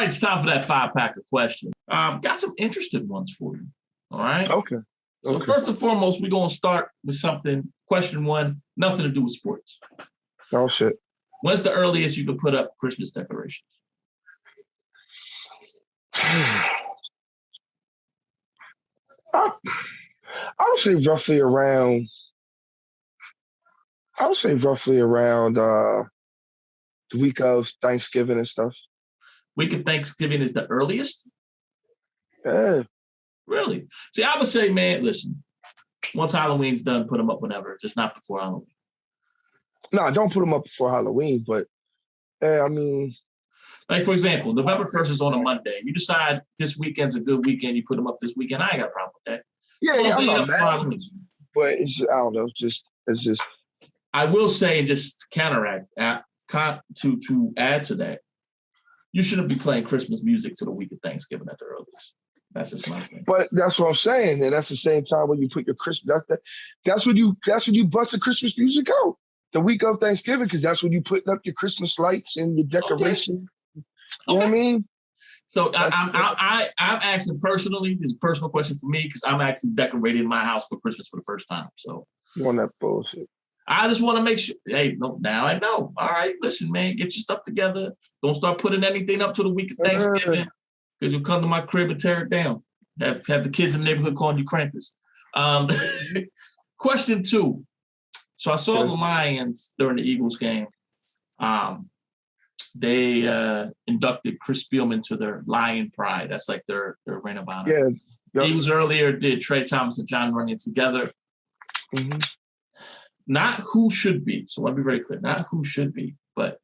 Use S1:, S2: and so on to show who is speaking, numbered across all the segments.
S1: right, it's time for that 5-pack of questions. Got some interesting ones for you. All right.
S2: Okay.
S1: So first and foremost, we're gonna start with something. Question one, nothing to do with sports.
S2: Oh shit.
S1: When's the earliest you can put up Christmas decorations?
S2: I would say roughly around. The week of Thanksgiving and stuff.
S1: Week of Thanksgiving is the earliest?
S2: Yeah.
S1: Really? See, I would say, man, listen, once Halloween's done, put them up whenever, just not before Halloween.
S2: No, don't put them up before Halloween, but I mean.
S1: Like, for example, November 1st is on a Monday. You decide this weekend's a good weekend, you put them up this weekend. I ain't got a problem with that.
S2: Yeah, I'm not mad. But it's just, I don't know, it's just.
S1: I will say, and just counteract, to add to that, you shouldn't be playing Christmas music to the week of Thanksgiving at the earliest. That's just my thing.
S2: But that's what I'm saying, and that's the same time when you put your Christmas. That's when you bust the Christmas music out the week of Thanksgiving, because that's when you putting up your Christmas lights and your decoration. Okay. You know what I mean?
S1: So I'm asking personally. This is a personal question for me because I'm actually decorating my house for Christmas for the first time. So
S2: you want that bullshit?
S1: I just want to make sure. Hey, no, now I know. All right, listen, man, get your stuff together. Don't start putting anything up to the week of Thanksgiving because you'll come to my crib and tear it down. Have the kids in the neighborhood calling you Krampus. Question two. So I saw the Lions during the Eagles game. They inducted Chris Spielman to their Lion Pride. That's like their Ring of Honor.
S2: Yeah. Yep.
S1: Eagles earlier did Trey Thomas and John Runyon together.
S2: Mm-hmm.
S1: Not who should be. So I want to be very clear. Not who should be, but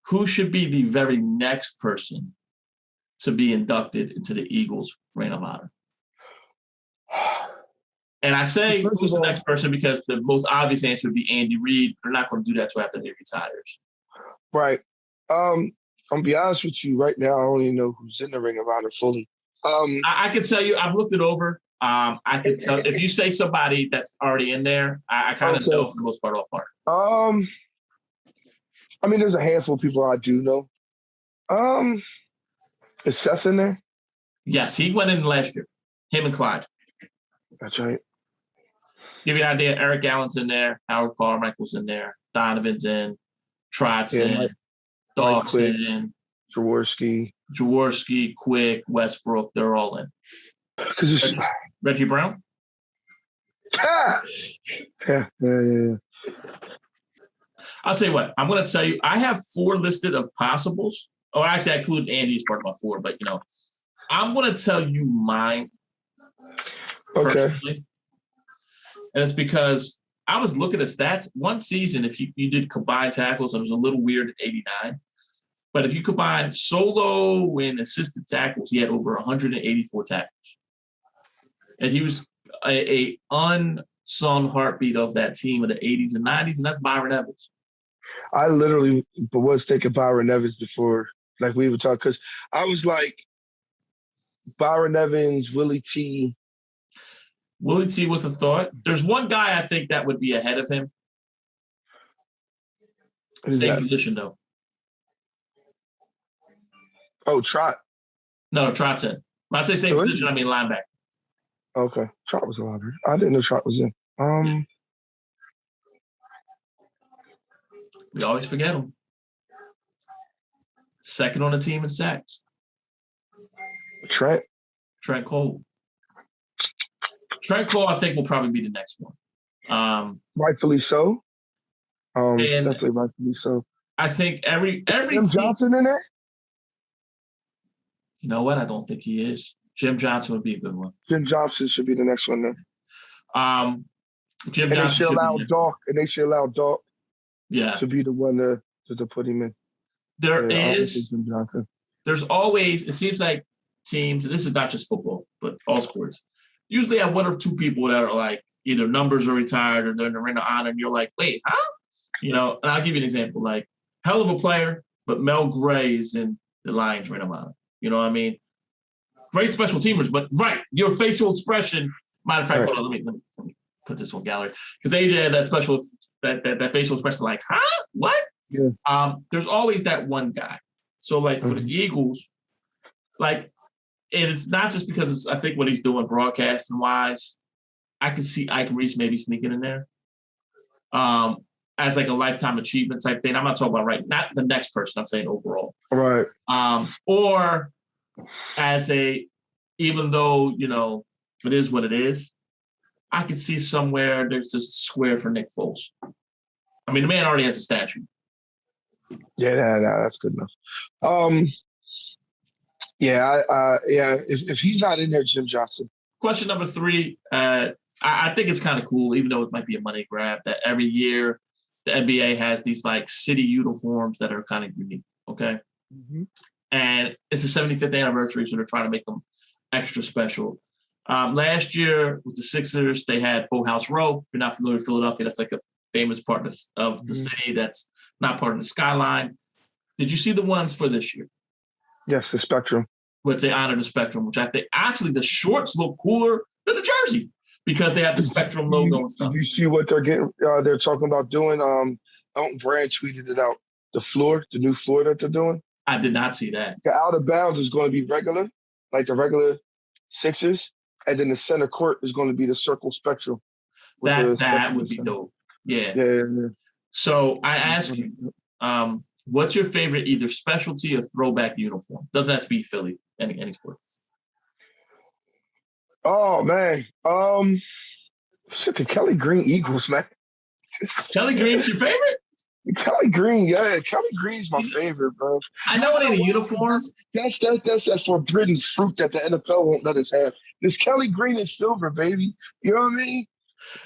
S1: who should be the very next person to be inducted into the Eagles Ring of Honor. And I say who's the next person because the most obvious answer would be Andy Reid. They're not going to do that until after he retires.
S2: Right. I'm gonna be honest with you right now. I don't even know who's in the Ring of Honor fully.
S1: I can tell you, I've looked it over. I can tell if you say somebody that's already in there, I kind of know for the most part off heart.
S2: I mean, there's a handful of people I do know. Is Seth in there?
S1: Yes, he went in last year. Him and Clyde.
S2: That's right.
S1: Give you an idea. Eric Allen's in there. Howard Carmichael's in there. Donovan's in. Trott's in. Dogs in. Jaworski, Quick, Westbrook. They're all in.
S2: Because
S1: Reggie Brown.
S2: Yeah.
S1: I'll tell you what. I'm going to tell you. I have 4 listed of possibles. Oh, actually, I include Andy as part of my 4. But I'm going to tell you mine. Personally. And it's because I was looking at stats. One season, if you did combined tackles, it was a little weird at 89. But if you combine solo and assisted tackles, he had over 184 tackles. And he was a unsung heartbeat of that team of the 80s and 90s, and that's Byron Evans.
S2: I literally was thinking Byron Evans before, like we were talking, because I was like, Byron Evans, Willie T.
S1: Willie T was a thought. There's one guy I think that would be ahead of him. Same position, though.
S2: Oh, Trot.
S1: No, Trot's in. When I say same position, I mean linebacker.
S2: Okay. Trot was a linebacker. I didn't know Trot was in.
S1: We always forget him. Second on the team in sacks.
S2: Trent
S1: Cole. Trent Cole, I think, will probably be the next one.
S2: Rightfully so. Definitely rightfully so.
S1: I think every
S2: Jim
S1: team,
S2: Johnson in there?
S1: You know what? I don't think he is. Jim Johnson would be a good one.
S2: Jim Johnson should be the next one then.
S1: Jim
S2: and
S1: Johnson
S2: they should allow Doc.
S1: Yeah.
S2: To be the one to put him in.
S1: There's always, it seems like teams, and this is not just football, but all sports, usually have 1 or 2 people that are like either numbers are retired or they're in the Ring of Honor, and you're like, wait, huh? And I'll give you an example. Like, hell of a player, but Mel Gray is in the Lions Ring of Honor. You know what I mean? Great special teamers, but your facial expression. Matter of fact, hold on, let me put this on gallery because AJ had that facial expression, like, huh? What?
S2: Yeah.
S1: There's always that one guy. So, like for the Eagles, like, and it's not just because it's, I think what he's doing broadcasting wise, I can see Ike Reese maybe sneaking in there. As like a lifetime achievement type thing. I'm not talking about not the next person, I'm saying overall.
S2: Right.
S1: Or as even though, it is what it is, I could see somewhere there's a square for Nick Foles. I mean, the man already has a statue.
S2: Yeah, that's good enough. If he's not in there, Jim Johnson.
S1: Question number 3, I think it's kind of cool, even though it might be a money grab, that every year the NBA has these like city uniforms that are kind of unique, okay?
S2: Mm-hmm.
S1: And it's the 75th anniversary, so they're trying to make them extra special. Last year with the Sixers, they had Boathouse Row. If you're not familiar with Philadelphia, that's like a famous part of the city that's not part of the skyline. Did you see the ones for this year?
S2: Yes, the Spectrum.
S1: Which they honor the Spectrum, which I think actually the shorts look cooler than the jersey because they have the Spectrum logo and stuff.
S2: Did you see what they're talking about doing? Elton Brand tweeted it out. The new floor that they're doing.
S1: I did not see that.
S2: The out of bounds is going to be regular, like the regular Sixers, and then the center court is going to be the circle Spectrum.
S1: That would be dope. Yeah.
S2: Yeah.
S1: So I ask you, what's your favorite either specialty or throwback uniform? Doesn't have to be Philly, any sport.
S2: Oh man, shit, the Kelly Green Eagles, man.
S1: Kelly Green's your favorite?
S2: Kelly Green, yeah. Kelly Green's my favorite, bro.
S1: I know it ain't a uniform.
S2: That's that forbidden fruit that the NFL won't let us have. This Kelly Green is silver, baby. You know what I mean?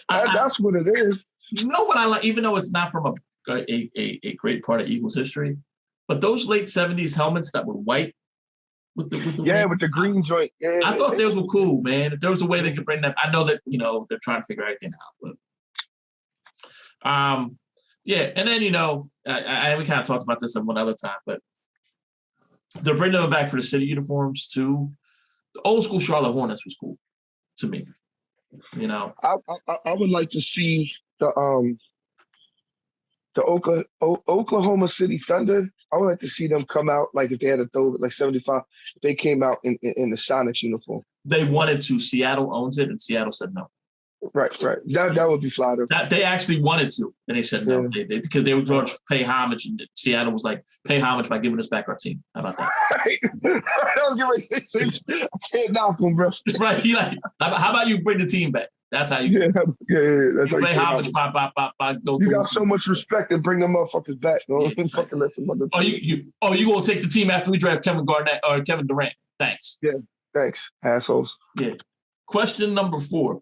S2: That's what it is.
S1: You know what I like, even though it's not from a great part of Eagles history, but those late 70s helmets that were white with the
S2: with the green joint. Yeah,
S1: I thought those were cool, man. If there was a way they could bring them, I know that they're trying to figure everything out, but yeah, and then we kind of talked about this at one other time, but they're bringing them back for the city uniforms too. The old school Charlotte Hornets was cool to me.
S2: I would like to see the Oklahoma City Thunder. I would like to see them come out like if they had a throw like 75. They came out in the Sonics uniform.
S1: They wanted to. Seattle owns it, and Seattle said no.
S2: Right. That would be fly though.
S1: They actually wanted to, and they said no. Yeah. Because they were going to pay homage, and Seattle was like, pay homage by giving us back our team. How about that?
S2: Right. I was getting ready to say, I can't knock them, bro.
S1: Right. He like, how about you bring the team back? That's how you.
S2: Yeah. That's how you
S1: pay homage by go.
S2: You got so much respect and bring them motherfuckers back. No, fucking listen, mother.
S1: You gonna take the team after we draft Kevin Garnett or Kevin Durant? Thanks.
S2: Yeah. Thanks, assholes.
S1: Yeah. Question number 4.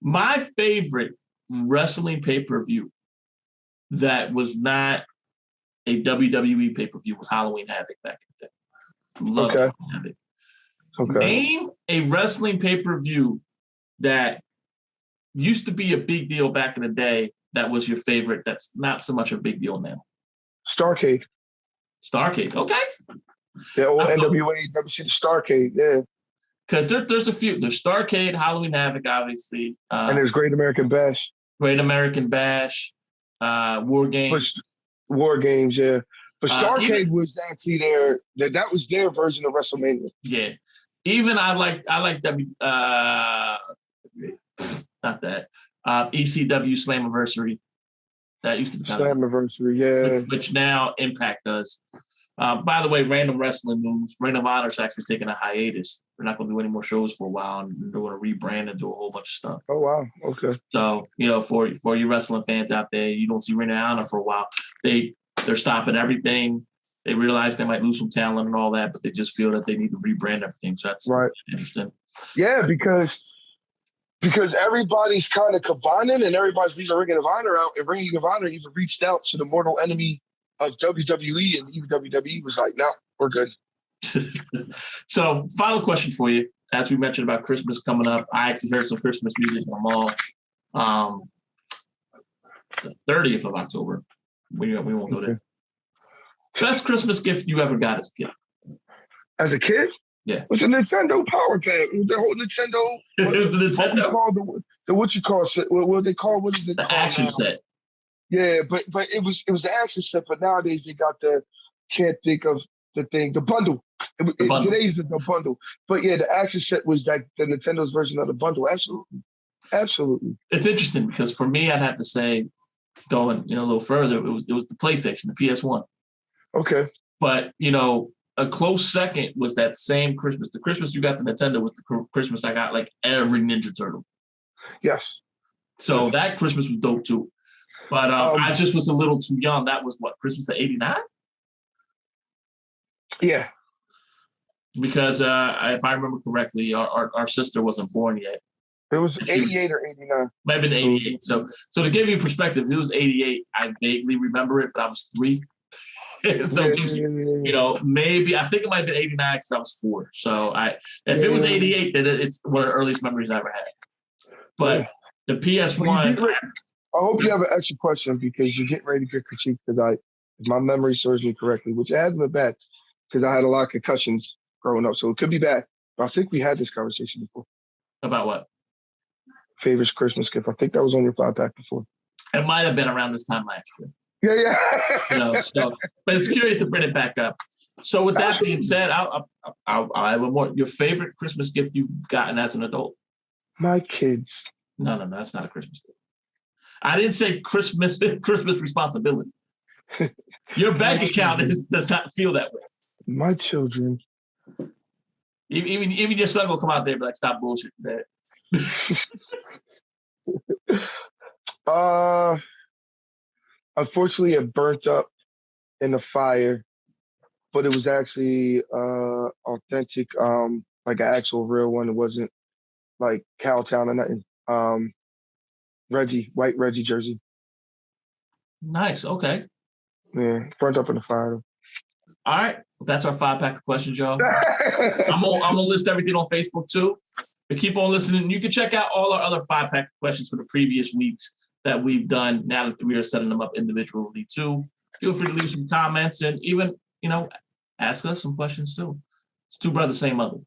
S1: My favorite wrestling pay-per-view that was not a WWE pay-per-view was Halloween Havoc back in the day. Love Halloween Havoc.
S2: Okay.
S1: Name a wrestling pay-per-view that used to be a big deal back in the day that was your favorite that's not so much a big deal now.
S2: Starcade.
S1: Okay.
S2: The old NWA, never see the Starcade, yeah.
S1: Because there's a few. There's Starcade, Halloween Havoc, obviously.
S2: And there's Great American Bash.
S1: War Games.
S2: War Games, yeah. But Starcade was actually that was their version of WrestleMania.
S1: Yeah. Even I like not that. ECW Slammiversary. That used to be
S2: Slammiversary, yeah.
S1: Which now Impact does. By the way, Random Wrestling News. Ring of Honor is actually taking a hiatus. They're not going to do any more shows for a while, and they're going to rebrand and do a whole bunch of stuff.
S2: Oh, wow. Okay.
S1: So, for you wrestling fans out there, you don't see Ring of Honor for a while. They're stopping everything. They realize they might lose some talent and all that, but they just feel that they need to rebrand everything. So that's interesting.
S2: Yeah, because everybody's kind of combining and everybody's leaving Ring of Honor out, and Ring of Honor even reached out to the mortal enemy of WWE, and even WWE was like, no, we're good.
S1: So, final question for you. As we mentioned about Christmas coming up, I actually heard some Christmas music in the mall. The 30th of October. We won't go there. Best Christmas gift you ever got as a kid?
S2: As a kid?
S1: Yeah.
S2: It was a Nintendo Power Pad. The whole Nintendo. What you call it? What they call? What is it?
S1: The action set.
S2: Yeah, but it was the action set. But nowadays they got can't think of the thing. The bundle.
S1: The bundle.
S2: Today's the bundle. But yeah, the action set was like the Nintendo's version of the bundle. Absolutely. Absolutely.
S1: It's interesting because for me, I'd have to say, going a little further, it was the PlayStation, the PS1.
S2: Okay.
S1: But a close second was that same Christmas. The Christmas you got the Nintendo was the Christmas I got like every Ninja Turtle.
S2: Yes.
S1: So that Christmas was dope too. But I just was a little too young. That was what, Christmas of '89?
S2: Yeah.
S1: Because if I remember correctly, our sister wasn't born yet.
S2: It was 88 or 89.
S1: Might have been 88. So to give you perspective, if it was 88, I vaguely remember it, but I was 3. So maybe I think it might have been 89 because I was 4. So if it was 88, then it's one of the earliest memories I ever had. But the PS1.
S2: I hope you have an extra question because you're getting ready to get critiqued because if my memory serves me correctly, which it hasn't been bad because I had a lot of concussions growing up, so it could be bad. But I think we had this conversation before.
S1: About what?
S2: Favorite Christmas gift. I think that was on your 5-pack before.
S1: It might have been around this time last year.
S2: Yeah.
S1: But it's curious to bring it back up. So with that being said, I'll have one more. Your favorite Christmas gift you've gotten as an adult?
S2: My kids.
S1: No, that's not a Christmas gift. I didn't say Christmas responsibility. Your bank account does not feel that way.
S2: My children.
S1: Even your son will come out there and be like, stop bullshit, Dad.
S2: Unfortunately, it burnt up in the fire, but it was actually authentic, like an actual real one. It wasn't like Cowtown or nothing. White Reggie jersey.
S1: Nice. Okay.
S2: Yeah, burnt up in the fire.
S1: All right. That's our 5-pack of questions, y'all. I'm gonna list everything on Facebook too. But keep on listening. You can check out all our other 5-pack of questions for the previous weeks that we've done. Now that we are setting them up individually too. Feel free to leave some comments and even ask us some questions too. It's two brothers, same mother.